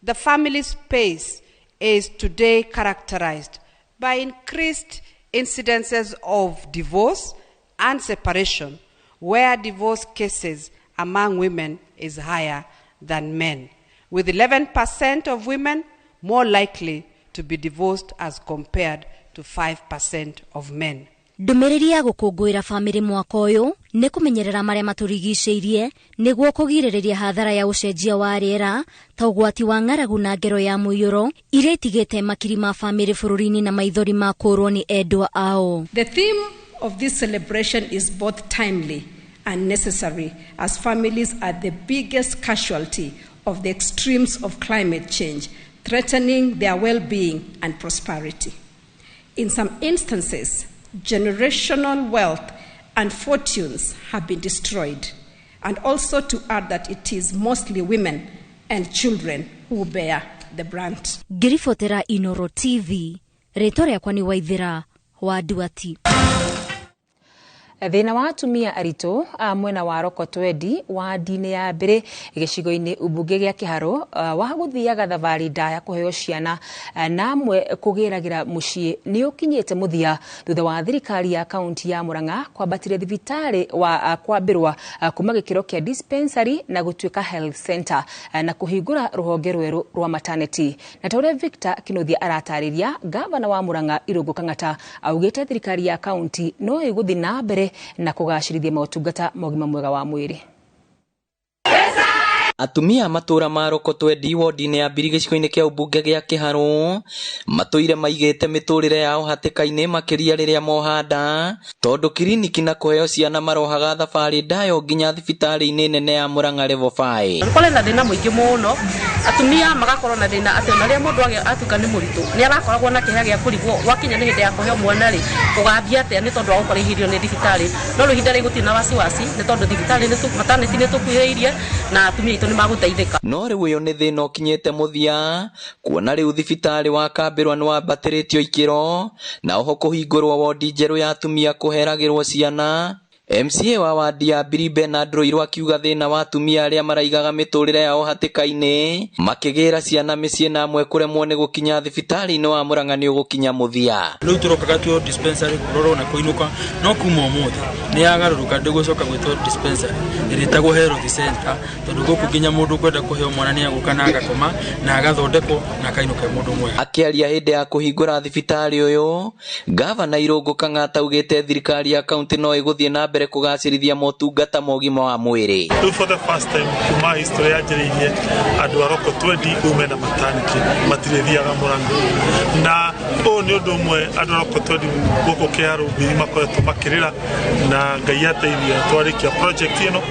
the family space is today characterized by increased incidences of divorce and separation, where divorce cases among women is higher than men, with 11% of women more likely to be divorced as compared to 5% of men. Ndumiriri ya gukungwira family mwaka uyu ni kumenyerera maria maturigiceirie niguo kugiririria hathara ya ucenjia wa riera ta ugwati wa ng'aragu na ngero ya muiyuro iria itigite makiri ma family bururi-ini na maithori ma kurwo ni endwa ao. The theme of this celebration is both timely and necessary, as families are the biggest casualty of the extremes of climate change, threatening their well-being and prosperity. In some instances, generational wealth and fortunes have been destroyed, and also to add that it is mostly women and children who bear the brunt. Ngiribotera Inoro TV, rĩtwa rĩakwa nĩ Waithĩra wa Nduati. Thina wa atumia aritu mwena wa Rokotwendi wa ndini ya mbere gicigo-ini ubunge gia Kiharo wa guthiaga thavari ndaya kuheo ciana na amwe kugiragira mucii ni ukinyite muthia thutha wa thirikari ya kaunti ya Murang'a kwambatire thibitari wa kwambirwa kuma gikiro kia dispensary na gutuika health center na kuhingura ruhonge rweru rwa maternity. Na taure Victor Kinothia aratariria, gavana wa Murang'a Irungu Kang'ata augite thirikari ya kaunti no iguthi na mbere na kugacirithia motungata mogima mwega wa mwiri. Atumia matura ma Rokotwendi wodi-ini ya mbiri gicigo-ini kia ubunge gia Kiharo matoire maigite miturire yao hatikaine makiria riria mohanda tondu kiriniki na kuheo ciana marohaga thabari ndayo nginya thibitari-ini nene ya Murang'a level 5. Kole na thina muingi muno atumia magakorwo na thina ati na ria mundu atuka ni muritu ni arakoragwo na kihia gia kurigwo wakinya ni hindi ya kuheo mwana ri kugambia ati ni tondu wa gukorehirio ni thibitari no ruhinda ri gutina wasiwasi ni tondu thibitari ni maternity ni tukuhiirie na atumia ni magutaithika. No riu uyu ni thina ukinyite muthia kuona riu thibitari wa kambirwa ni wambatiritio ikiro na oho kuhingurwa wodi njeru ya atumia kuheragirwo ciana. MCA wa wadi ya mbiri Bernard Roiro akiuga thina wa atumia aria maraigaga miturire yao hatikaine makigira ciana micii na amwe kuremwo ni gukinya thibitari-ini wa Murang'a ni ugukinya muthia. Riu turokaga tuo dispensary kurorwo na kuinuka no kuma umuthi ni yagaruruka ndigucoka gwitwo dispensary iritagwo health center tondu guku nginya mundu kwenda kuheo mwana ni aguka na agakoma na agathondekwo na akainuka mundu mwega. Akiaria hindi ya kuhingura thibitari uyu, gavana Irungu Kang'ata augite thirikari ya kaunti no iguthie na kugacirithia motungata mogima wa mwiri. For the first time kuma history ya njiririe andu a Rokotwendi umena maternity matirithiaga Murang'a na ni undu umwe andu a Rokotwendi guku Kiharo mbiri makoretwo makirira na Ngai ateithia twarikia project ino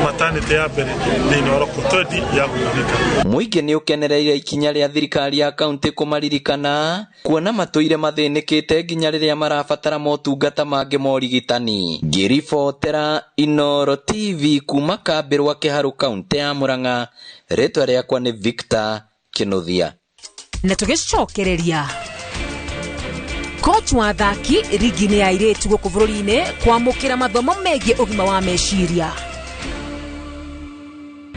maternity ya mbere thiini wa Rokotwendi ya guthika. Muingi ni ukenereire ikinya ria thirikari ya kaunti kumaririkana kuona matoire mathinikite nginya riria marabatara motungata mangi morigitani. Ngiribotera Inoro TV kuma kambirwa Kiharo kaunti ya Murang'a, ritwa riakwa ni Victor Kinothia. Na tugicokereria coach wa thaki rigi-ini ya airitu guku bururi-ini kwamukira mathomo megie ugima wa meciria.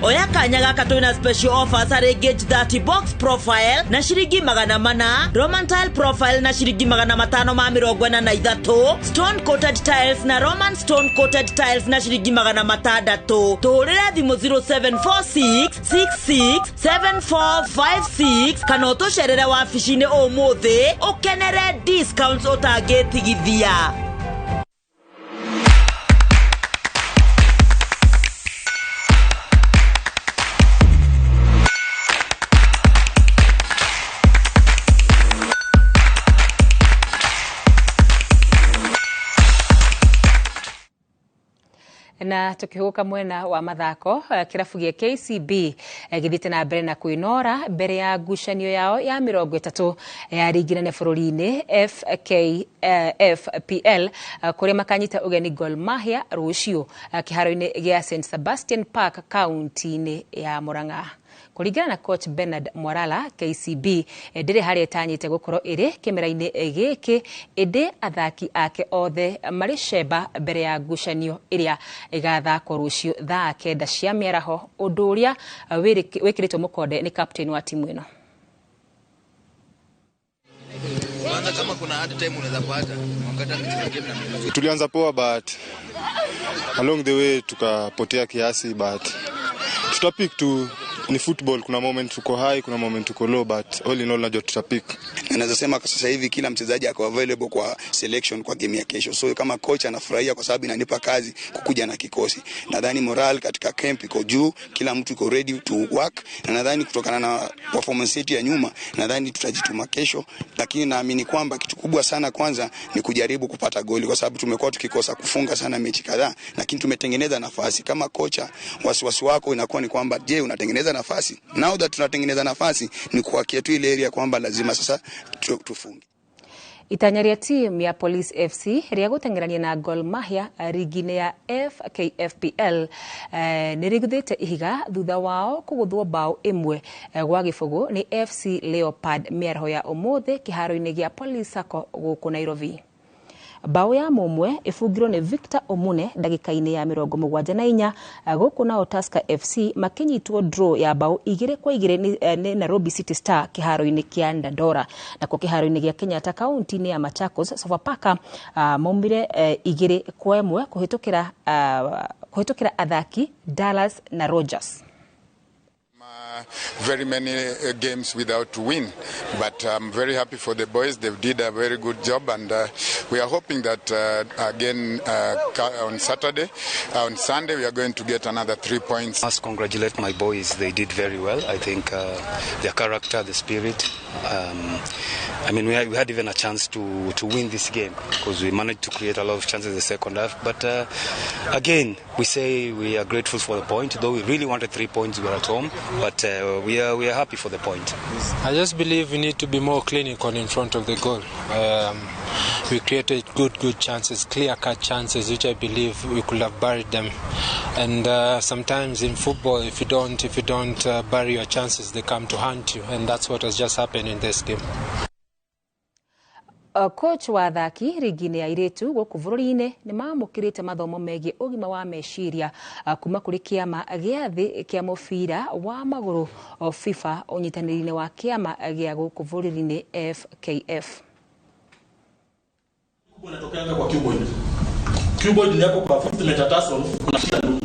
Oya kanya gaka twina special offers harĩ Gauge 30 box profile na ciringi 400, Roman tile profile na ciringi 543, stone coated tiles na Roman stone coated tiles na ciringi 600. Tuhurire thimu 0746 66 7456 kana utucerere wabici-ini umuthi ukenere discounts utangitigithia. Na tukihuka mwena wa mathako, kirabu gia KCB githite na mbere na kuinora mbere ya ngucanio yao ya 30 ya rigi nene bururi-ini FKFPL kuria makanyita ugeni Gor Mahia rucio kiharo-ini gia St Sebastian Park kaunti-ini ya Murang'a. Kuringana na coach Bernard Mwarala, KCB ndire hari etanyite gukorwo iri kimera-ini giki indi athaki ake othe mari cemba mbere ya ngucanio iria igathakwo rucio thaa 9 cia miaraho, undu uria wikiritwo mukonde ni captain wa timu ino. Kwanza kama kuna hard time unaweza pata Tulianza poa but along the way tukapotea kiasi, but tutapik tu. Ni football, kuna moment tuko high, kuna moment tuko low, but all in all najua tutapik. Naweza sema kwa sasa hivi kila mchezaji ako available kwa selection kwa game ya kesho. So kama coach anafurahia kwa sababu inanipa kazi kukuja na kikosi. Nadhani morale katika camp iko juu, kila mtu iko ready to work, na nadhani kutokana na performance yetu ya nyuma, nadhani tutajituma kesho, lakini naamini kwamba kitu kubwa sana kwanza ni kujaribu kupata goli, kwa sababu tumekuwa tukikosa kufunga sana mechi kadhaa, lakini tumetengeneza nafasi. Kama kocha, wasiwasi wako inakuwa ni kwamba je, unatengeneza nafasi? Now that tunatengeneza nafasi ni kuhakia tu ile area kwamba lazima sasa tufunge. Itanya ria timu ya Police FC ria gutengerania na Gor Mahia rigine ya FKFPL niriguthite ihiga thutha wao kuguthwo bao imwe gwa gifugu ni FC Leopard mĩaraho ya umuthi kiharo-ini gia Police Sacco guku Nairobi. Bao ya mumwe ifungirwo ni Victor Omune ndagika-ini ya 74 guku nao Tusker FC makinyitwo draw ya bao 2-2 ni Nairobi City Star kiharo-ini kia Dandora, na kwa kiharo-ini gia Kenyatta kaunti-ini ya Machakos Sofapaka maumire 2-1 kuhitukira athaki Dallas na Rogers. Very many games without win, but I'm very happy for the boys. They did a very good job, and we are hoping that again on Sunday we are going to get another 3 points. I must congratulate my boys. They did very well. I think their character, the spirit. I mean, we had even a chance to win this game because we managed to create a lot of chances in the second half. But again, we say we are grateful for the point. Though we really wanted 3 points, we were at home, but we are happy for the point. I just believe we need to be more clinical in front of the goal. We created good chances, clear-cut chances, which I believe we could have buried them. And sometimes in football, if you don't bury your chances, they come to haunt you, and that's what has just happened in this game. Coach wa thaki rigine ya iretu guku bururi-ini ni mamukirite mathomo megie ugima wa meciria kuma kuri kiama gia thi kia mubira wa maguru FIFA unyitaniri-ini wa kiama gia guku bururi-ini FKF. Unatokanga kwa cuboid. Cuboid ni hapo kwa 50 metatarsal kuna shida ndugu.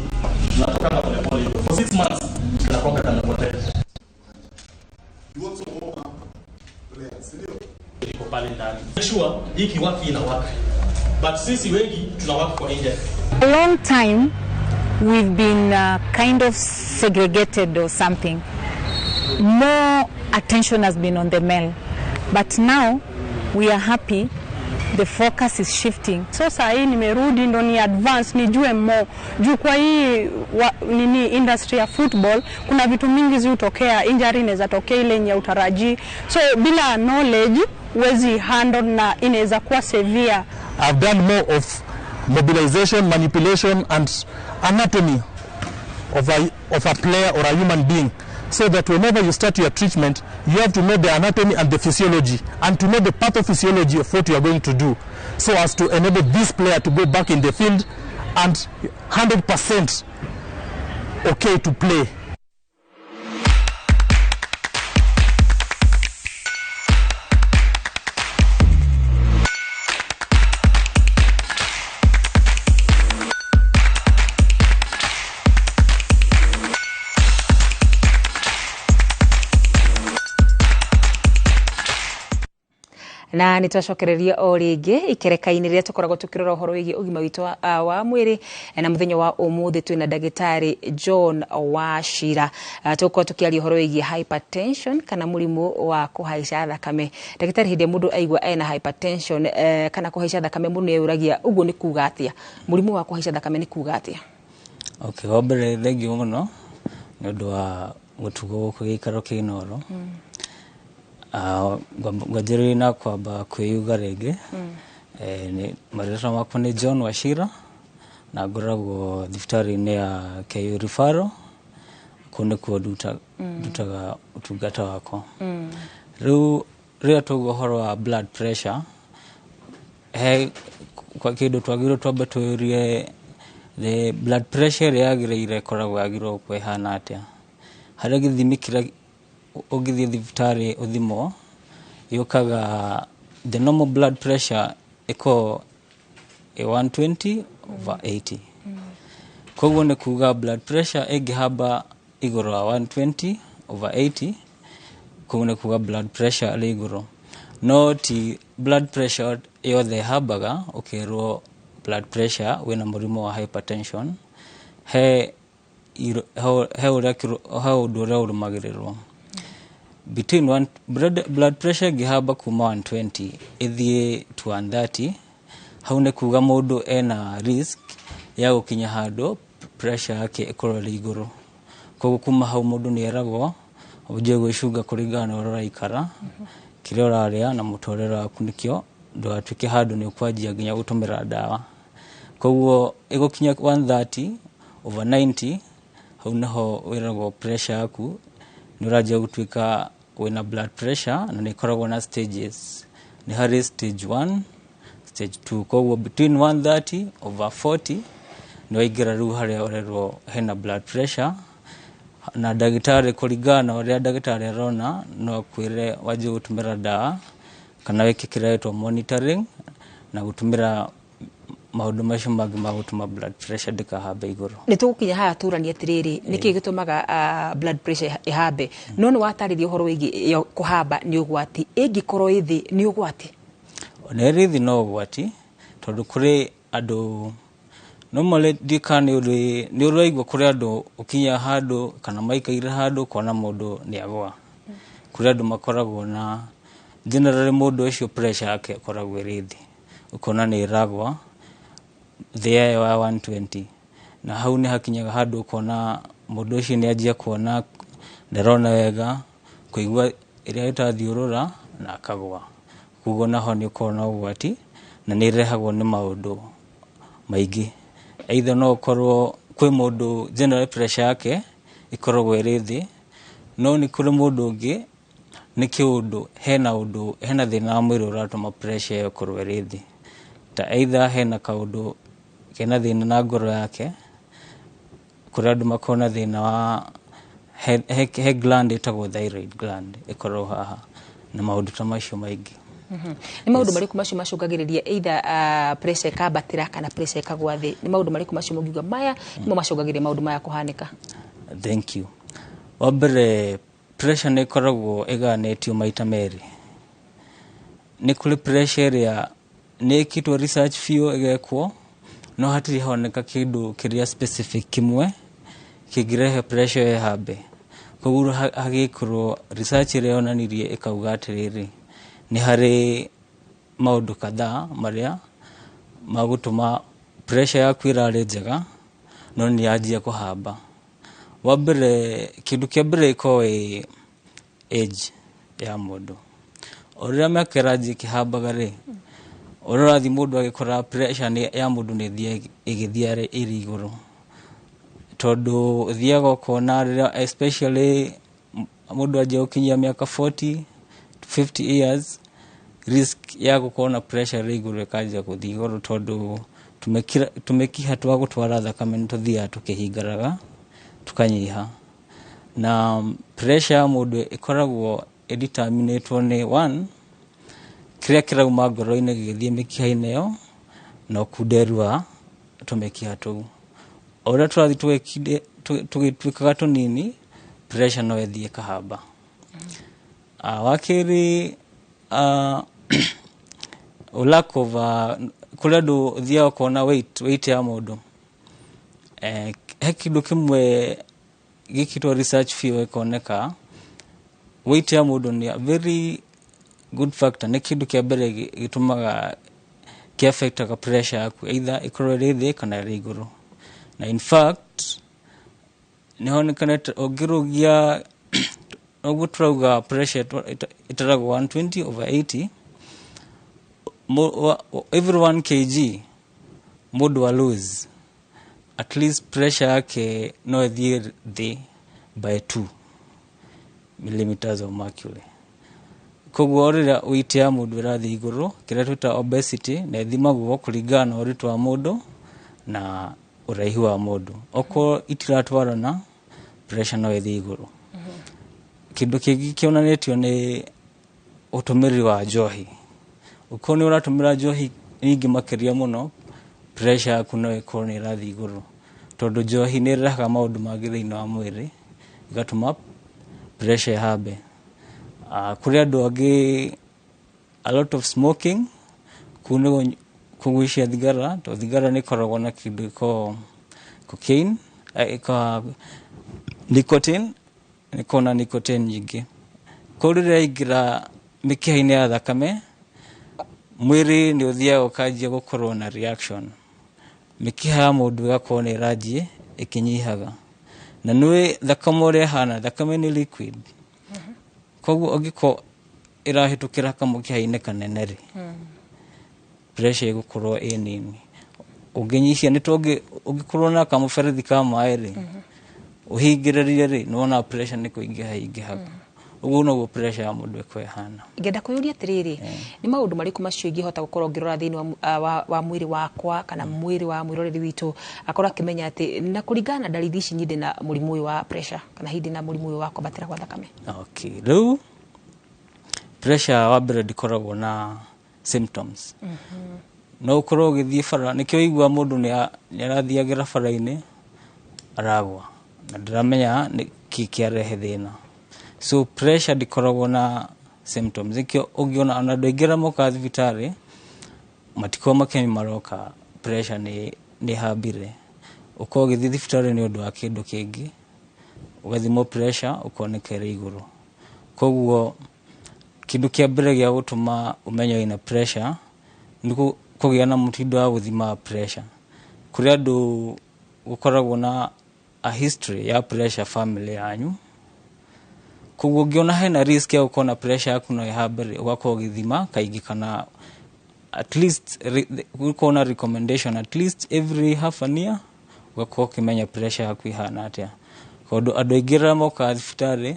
Unatokanga pole pole. For 6 months tunakonga kama potea. You also walk up players, ndio? Iko pale ndani. Sure, hiki waki ina waki. But sisi wengi tunawaki kwa nje. A long time we've been kind of segregated or something. More attention has been on the male. But now we are happy. The focus is shifting. So saa hii nimerudi ndo ni advance nijue more. Juu kwa hii industry ya football kuna vitu mingi zitokea, injury inaweza tokea ile yenye utaraji. So bila knowledge wezi handle na inaweza kuwa severe. I've done more of mobilization, manipulation and anatomy of a player or a human being. So that whenever you start your treatment, you have to know the anatomy and the physiology, and to know the pathophysiology of what you are going to do, so as to enable this player to go back in the field and 100% okay to play. Na nitwacokereria o ringi ikereka-ini ria tukoragwo tukirora uhoro wigi ugima witu wa mwiri na muthenya wa umuthi twina ndagitari John Wachira tuko tukiaria uhoro wigi hypertension kana murimu wa kuhaica thakame. Ndagitari hindi mundu aigwa ena hypertension kana kuhaica thakame mundu ni uragia uguo ni kuga atia murimu wa kuhaica thakame ni kuga atia? Okay, wabere thengi muno ni undu wa gutugo kugikaro kinoro. Gwajiri na kwamba kwiyuga rege ni marira makwa ni John Wachira na ngoragwo thibitarĩ-inĩ ya KU Referral kune kwa dutaga utungata wako. Rĩu rĩrĩa twaigua ũhoro wa blood pressure kwa kĩndũ twagĩrĩirwo twambe twĩrie the blood pressure yagĩrĩire koragwo yagĩrĩirwo kwĩhana atĩa. Harĩa gĩthimi kĩrĩa ũngĩthiĩ thibitarĩ ũthimwo yokaga the normal blood pressure iko 120/80. Koguo nĩ kuga blood pressure ĩngĩhamba igũrũ wa 120/80, koguo nĩ kuga blood pressure arĩ igũrũ. No ti blood pressure yothe hambaga ũkĩrwo blood pressure wĩna mũrimũ wa hypertension. He ũndũ ũrĩa ũrũmagĩrĩrwo. Between blood pressure ĩngĩhamba kuma 120 ĩthiĩ to 130, hau nĩ kuga mũndũ ena risk ya gũkinya handũ pressure yake ĩkorwo ĩrĩ igũrũ. Koguo kuma hau mũndũ nĩ eragwo ũnjie gwĩcunga kũringana na ũrĩa ũraikara, kĩrĩa ũrarĩa na mũtũrĩre waku, nĩkĩo ndũgatuĩke handũ nĩ ũkwanjia nginya gũtũmĩra ndawa. Koguo ĩgũkinya 130/90, hau naho wĩragwo pressure yaku nĩ ũranjia gũtuĩka wĩna blood pressure, na nĩ ĩkoragwo na stages. Nĩ harĩ stage 1, stage 2. Koguo between 130/40 nĩ waingĩra rĩu harĩa ũrerwo hena blood pressure, na ndagĩtarĩ kũringana na ũrĩa ndagĩtarĩ arona no kwĩre wanjie gũtũmĩra ndawa kana wĩke kĩrĩa gĩtagwo monitoring na gũtũmĩra maũndũ macio mangĩ ma gũtũma blood pressure ndĩkahambe igũrũ. Nĩ tũgũkinya haya tũranie atĩrĩrĩ, nĩkĩ gĩtũmaga blood pressure ĩhambe? No nĩ watarĩria ũhoro wĩgiĩ kũhamba nĩ ũgwati, ĩngĩkorwo ĩthĩ nĩ ũgwati? Ona ĩrĩ thĩ no ũgwati, tondũ kũrĩ andũ normally ndika nĩ ũraigua kũrĩ andũ ũkinya handũ kana maikaire handũ kona mũndũ nĩ agwa. Kũrĩ andũ makoragwo na generally mũndũ ũcio pressure yake ĩkoragwo ĩrĩ thĩ, ũkona nĩ ĩragwa thĩ ya 120, na hau nĩ hakinyaga handũ ũkona mũndũ ũcio nĩ anjia kuona ndarona wega, kũigua ĩrĩa ĩtathiũrũra na akagwa. Koguo naho nĩ ũkoragwo na ũgwati na nĩ ĩrehagwo nĩ maũndũ maingĩ. Either no ũkorwo kwĩ mũndũ general pressure yake ĩkoragwo ĩrĩ thĩ, no nĩ kũrĩ mũndũ ũngĩ nĩ kĩũndũ hena thĩna wa mwĩrĩ ũratũma pressure ĩyo ĩkorwo ĩrĩ thĩ. Ta either hena kaũndũ kena thĩna na ngoro yake, kũrĩ andũ makorwo na thĩna wa he gland ĩtagwo thyroid gland ĩkorwo haha, na maũndũ ta macio maingĩ. Nĩ maũndũ marĩkũ macio macũngagĩrĩria either pressure ĩkambatĩra kana pressure ĩkagwa thĩ? Nĩ maũndũ marĩkũ macio mũngiuga maya nĩmo macũngagĩrĩria maũndũ maya kũhanĩka? Thank you. Wambere, pressure nĩ ĩkoragwo ĩgayanĩtio maita merĩ. Nĩ kũrĩ pressure ĩrĩa nĩ ĩkĩtwo research biũ ĩgekwo, no hatirĩ honeka kĩndũ kĩrĩa specific kĩmwe kĩngĩrehe pressure ĩhambe. Koguo hagĩkorwo research ĩrĩa yonanirie ĩkauga atĩrĩrĩ, nĩ harĩ maũndũ kadhaa marĩa magũtũma pressure yaku ĩrarĩ njega no nĩ yanjia kũhamba. Wambere, kĩndũ kĩa mbere ĩkoragwo age ya mũndũ. O rĩrĩa mĩaka ĩranjia ĩkĩhambaga rĩ, ũrĩa ũrathiĩ mũndũ agĩkora pressure ya mũndũ nĩ ĩgĩthiĩ ĩrĩ igũrũ, tondũ ũthiaga ũkona rĩrĩa especially mũndũ anjia gũkinyia mĩaka 40-50 years, risk ya gũkorwo na pressure ĩrĩ igũrũ ĩkanjia gũthiĩ igũrũ, tondũ tũmĩkiha twa gũtwara thakame nĩ tũthiaga tũkĩhingaraga tũkanyiha. Na pressure ya mũndũ ĩkoragwo determinatwo nĩ 1, kĩrĩa kĩrauma ngoro-inĩ gĩgĩthiĩ mĩkiha-inĩ ĩyo na ũkunderu wa tũmĩkiha tũu. O ũrĩa tũrathiĩ tũgĩtuĩkaga tũnini, pressure no ĩthiĩ ĩkahamba. Wakĩrĩ, lack of kũrĩ andũ ũthiaga ũkona weight ya mũndũ. He kĩndũ kĩmwe gĩkĩtwo research biũ ĩkoneka weight ya mũndũ nĩ a very good factor, nĩ kĩndũ kĩa mbere gĩtũmaga kĩ-affectaga pressure yaku, either ĩkorwo ĩrĩ thĩ kana ĩrĩ igũrũ. Na in fact nĩ honekanĩte ũngĩrũgia ũguo tũrauga pressure ĩtaragwo 120/80, every 1 kg mũndũ wa lose at least pressure yake no ĩthiĩ thĩ by 2 millimeters of mercury. Koguo rĩrĩa weight ya mũndũ ĩrathiĩ igũrũ, kĩrĩa twĩtaga obesity, na ĩthimagwo kũringana na ũritũ wa mũndũ na ũraihu wa mũndũ. Okorwo itiratwarana, pressure no ĩthiĩ igũrũ. Kĩndũ kĩngĩ kĩonanĩtio nĩ ũtũmĩri wa njohi. Okorwo nĩ ũratũmĩra njohi nyingĩ makĩria mũno pressure yaku no ĩkorwo nĩ ĩrathiĩ igũrũ tondũ njohi nĩ ĩrehaga maũndũ mangĩ thĩinĩ wa mwĩrĩ igatũma pressure ĩhambe. Kũrĩ andũ angĩ a lot of smoking, kũu nĩ kũgucia thigara, to thigara nĩ ĩkoragwo na kĩndũ gĩkoragwo cocaine, nicotine, nĩ kona nicotine nyingĩ. Kũu rĩrĩa yaingĩra mĩkiha-inĩ ya thakame, mwĩrĩ nĩ ũthiaga ũkanjia gũkorwo na reaction. Mĩkiha ya mũndũ ĩgakorwo nĩ ĩranjie ĩkĩnyihaga. Na nĩ thakame ũrĩa ĩhana, thakame nĩ liquid. Koguo ũngĩkorwo ĩrahĩtũkĩra kamũkiha-inĩ kanene rĩ, pressure ĩgũkorwo ĩ nini. Ũngĩnyihia nĩ tondũ ũngĩkorwo na kamũberethi ka maĩ rĩ, ũhingĩrĩrie rĩ, nĩ wona pressure nĩ kũingĩha ingĩhaga. Ũguo noguo pressure ya mũndũ ĩkorwo ĩhana. Ngenda kũyũria atĩrĩrĩ, nĩ maũndũ marĩkũ macio ingĩhota gũkorwo ngĩrora thĩinĩ wa mwĩrĩ wakwa kana mwĩrĩ wa mwĩroreri witũ akorwo akĩmenya atĩ na kũringana na dalili ici nyingĩ na mũrimũ ũyũ wa pressure kana hindi na mũrimũ ũyũ wa kwambatĩra kwa thakame? Okay, rĩu pressure wa mbere ndikoragwo na symptoms. No ũkorwo ũgĩthiĩ bara, nĩkĩo ũigua mũndũ nĩ arathiagĩra bara-inĩ aragwa na ndĩramenya nĩkĩ kĩarehe thĩna. So pressure ndikoragwo na symptoms. Nĩkĩo ũngĩona ona andũ aingĩ arĩa mokaga thibitarĩ matikoragwo makĩmenya maroka pressure nĩ hambire. Ũkorwo ũgĩthiĩ thibitarĩ nĩ ũndũ wa kĩndũ kĩngĩ, ũgathimwo pressure ũkoneka ĩrĩ igũrũ. Koguo kĩndũ kĩa mbere gĩa gũtũma ũmenye wĩna pressure nĩ kũgĩa na mũtindo wa gũthima pressure. Kũrĩ andũ gũkoragwo na a history ya pressure family yanyu. Koguo ũngĩona hena risk ya gũkorwo na pressure yaku no ĩhambe rĩ, ũgakorwo ũgĩthima kaingĩ kana at least gũkorwo na recommendation at least every half an year ũgakorwo ũkĩmenya pressure yaku ihana atĩa. Tondũ andũ aingĩ arĩa mokaga thibitarĩ,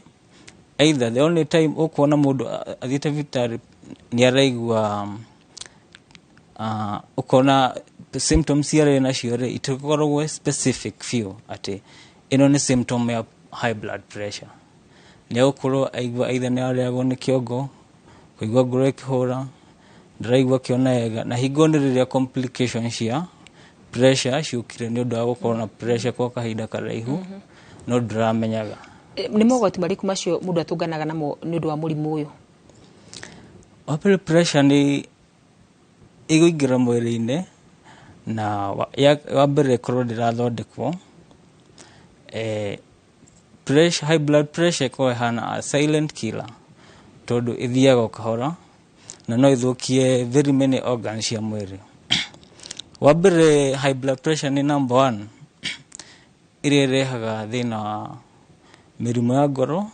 either the only time ũkuona mũndũ athiĩte thibitarĩ nĩ araigua ũkona symptoms iria nacio rĩ, itikoragwo specific few atĩ ĩno nĩ symptom ya high blood pressure. Nĩ gũkorwo aigua either nĩ arĩagwo nĩ kĩongo, kũigua ngoro ĩkĩhũra, ndĩraigua kĩona wega, na hingo nĩ rĩrĩa complications cia pressure ciũkire nĩ ũndũ wa gũkorwo na pressure kwa kahinda karaihu no ndĩramenyaga. Nĩ mogwati marĩkũ macio mũndũ atũnganaga namo nĩ ũndũ wa mũrimũ ũyũ? Wa pressure nĩ ĩgũingĩra mwĩrĩ-inĩ na wa mbere ĩkorwo ndĩrathondekwo. Pressure, high blood pressure ĩkorwo ĩhana a silent killer tondũ ĩthiaga o kahora na no ĩthũkie very many organs cia mwĩrĩ. Wa mbere high blood pressure nĩ number 1 ĩrĩa ĩrehaga thĩna wa mĩrimũ ya ngoro.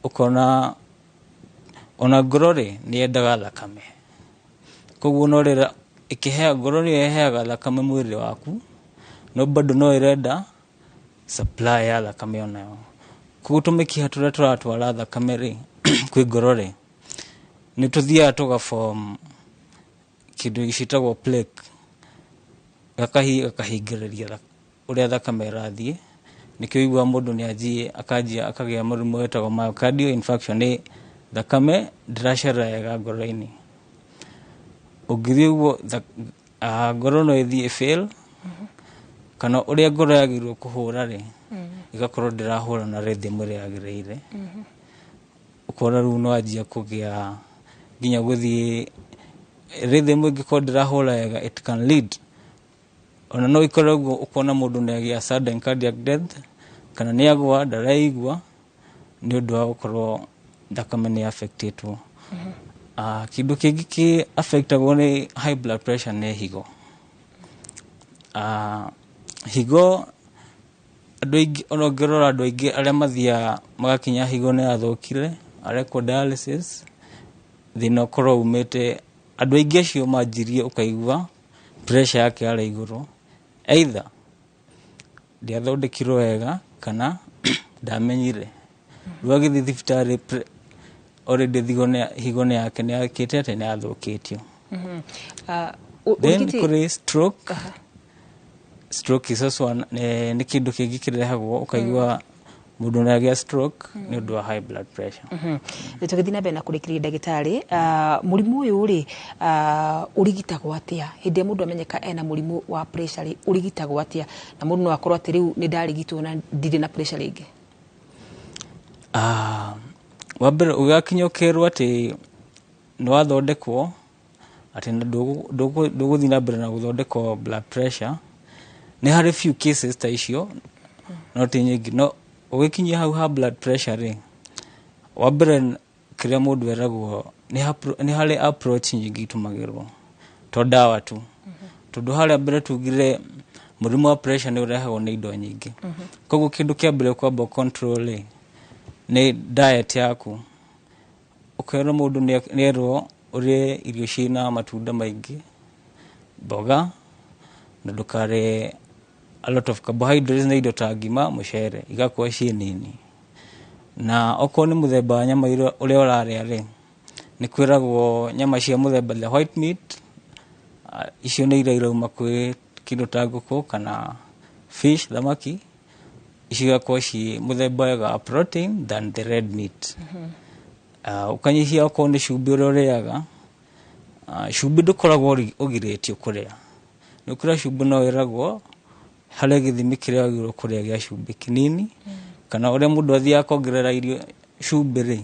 Ũkona ona ngoro rĩ nĩ yendaga thakame. Koguo no rĩrĩa ĩkĩhea ngoro nĩ ĩheaga thakame mwĩrĩ waku, no bado no ĩrenda supply ya thakame onayo. Koguo tũmĩkiha tũrĩa tũratwara thakame rĩ kwĩ ngoro rĩ nĩ tũthiaga tũgaform kĩndũ gĩcitagwo plaque gakahingĩrĩria ũrĩa thakame ĩrathiĩ. Nĩkĩo ũigua mũndũ nĩ akagĩa mũrimũ wĩtagwo myocardial infarction, nĩ thakame ndĩracera wega ngoro-inĩ. Ũngĩthiĩ ũguo ngoro no ĩthiĩ fail kana ũrĩa ngoro yagĩrĩirwo kũhũra rĩ ĩgakorwo ndĩrahũra na rhythm ĩrĩa yagĩrĩire. Ũkora rĩu no anjia kũgĩa nginya gũthiĩ rhythm ĩngĩkorwo ndĩrahũra wega, it can lead ona no ikorwo ũguo ũkona mũndũ nĩ agĩa sudden cardiac death kana nĩ agwa ndaraigua nĩ ũndũ wa gũkorwo thakame nĩ affectĩtwo. Kĩndũ kĩngĩ kĩ affectagwo nĩ high blood pressure nĩ higo. Higo andũ aingĩ ona ũngĩrora andũ aingĩ arĩa mathiaga magakinya higo nĩ yathũkire arekwo dialysis, thĩna ũkorwo umĩte andũ aingĩ acio manjirie ũkaigua pressure yake yarĩ igũrũ, either ndiathondekirwo wega kana ndamenyire. Rĩu agĩthiĩ thibitarĩ already higo nĩ yake nĩ yakĩte atĩ nĩ yathũkĩtio. Then kũrĩ stroke. Stroke is also nĩ kĩndũ kĩngĩ kĩrehagwo ũkaigua mundu nagĩa stroke nĩ ũndũ wa high blood pressure. Tũgĩthiĩ na mbere na kũrĩkĩrĩria ndagĩtarĩ, mũrimũ ũyũ rĩ ũrigitagwo atĩa? Hĩndĩ mũndũ amenyeka ena mũrimũ wa pressure ũrigitagwo atĩa? Na mũndũ no akorwo atĩ rĩu nĩ ndarigitwo na ndirĩ na pressure rĩngĩ. Wambere ũgakinya ũkerwo atĩ nĩ wathondekwo atĩ ndũgũthiĩ na mbere na gũthondekwo blood pressure, nĩ harĩ few cases ta icio no ti nyingĩ. No ũgĩkinyia hau ha blood pressure rĩ, wambere kĩrĩa mũndũ eragwo nĩ harĩ approach nyingĩ itumagĩrwo to ndawa tu, tondũ harĩa mbere tugire mũrimũ wa pressure nĩ ũrehagwo nĩ indo nyingĩ. Koguo kĩndũ kĩa mbere kwamba control rĩ nĩ diet yaku. Ũkerwo mũndũ nĩ erwo ũrĩe irio ciĩna matunda maingĩ, mboga, na ndũkarĩe a lot of carbohydrates na indo ta ngima, mũcere, igakorwo ciĩ nini. Na okorwo nĩ mũthemba wa nyama ũrĩa ũrarĩa rĩ, nĩ kwĩragwo nyama cia mũthemba the white meat, icio nĩ iria irauma kwĩ kĩndũ ta ngũkũ kana fish, thamaki, icio igakorwo ci mũthemba wega wa protein than the red meat. Ũkanyihia okorwo nĩ cumbĩ ũrĩa ũrĩaga, cumbĩ ndũkoragwo ũgirĩtio kũrĩa. Nĩ ũkũrĩa cumbĩ no wĩragwo harĩ gĩthimi kĩrĩa wagĩrĩirwo kũrĩa gĩa cumbĩ kĩnini, kana ũrĩa mũndũ athiaga kuongerera irio cumbĩ rĩ,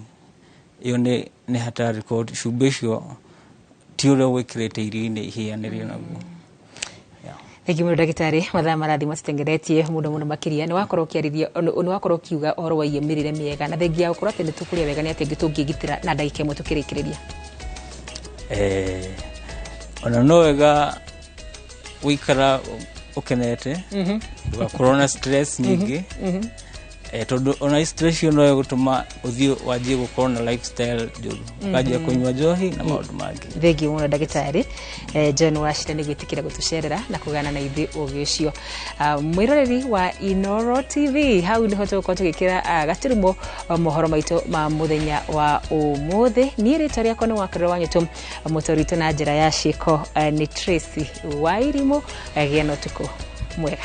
iyo nĩ hatari, cumbĩ ũcio ti ũrĩa gwĩkĩrĩte irio-inĩ ihĩanĩrio naguo. Thank you ndagĩtarĩ, mathaa marathi macitengeretie mũno makĩria. Nĩ wakorwo ũkĩarĩria, nĩ wakorwo ũkiuga ũhoro wa mĩrĩre mĩega, na thengia gũkorwo atĩ nĩ tũkũrĩa wega nĩ atĩ tũngĩgitĩra na ndagĩka ĩmwe tũkĩrĩkĩrĩria. Ona no wega gũikara ũkenete, ndũgakorwo na stress nyingĩ, tondũ ona stress ĩyo no ĩgũtũma ũthiĩ wanjie gũkorwo na lifestyle njũru, ũkanjia kũnyua njohi na maũndũ mangĩ. Thengi mũno ndagĩtarĩ John Wachira nĩ gwĩtĩkĩra gũtũcerera na kũgana na ithuĩ ũgĩ ũcio. Mwĩroreri wa Inooro TV, hau nĩho tũgũkorwo tũgĩkĩra gaturumo mohoro maitũ ma mũthenya wa ũmũthĩ. Niĩ rĩtwa rĩakwa nĩ Wakarĩro Wanyũtũ, mũtũritũ na njĩra ya ciĩko nĩ Tracy Wairimũ. Gĩa na ũtukũ mwega.